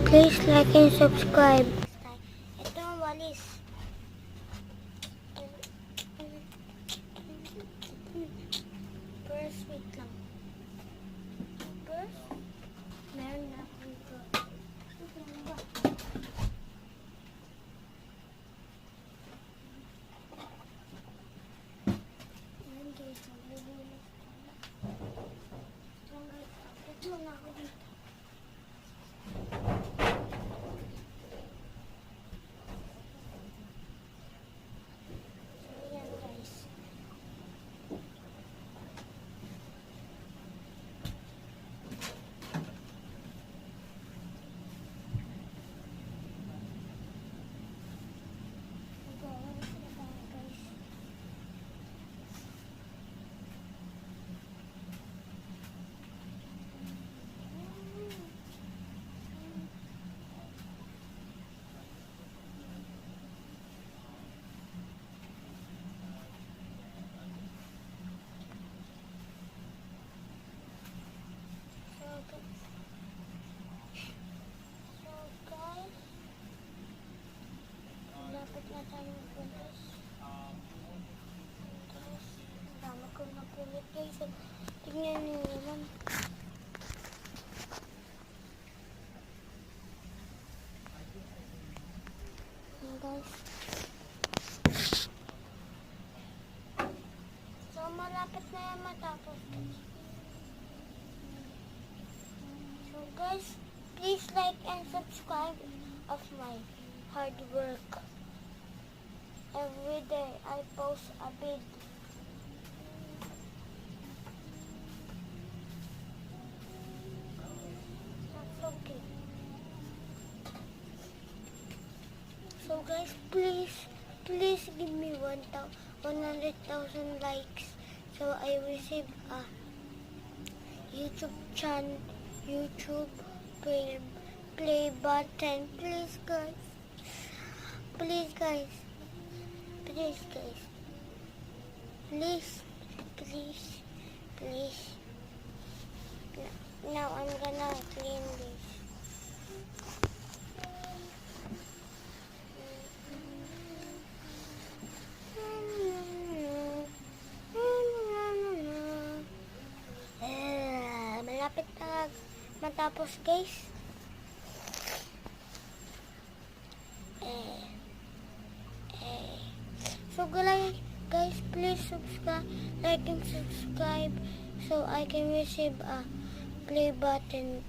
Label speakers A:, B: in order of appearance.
A: Please like and subscribe. Ito ang walis. First, wait lang. First, meron na akong ito. Ano ba? Ayan guys, naglulunas ko na. Ito guys, update muna ako dito. Dapat na tayo pulis. Tapos, dami ko na pulit guys. Tingnan nyo naman. Guys. So, malapit na yan matapos. So, guys, please like and subscribe of my hard work. Every day I post a bit. That's okay. So guys, please give me 100,000 likes so I receive a YouTube channel, YouTube play button. Please guys. Please guys. Please guys. Please. Now I'm gonna clean this. Malapit na matapos guys. So guys, please subscribe, like and subscribe so I can receive a play button.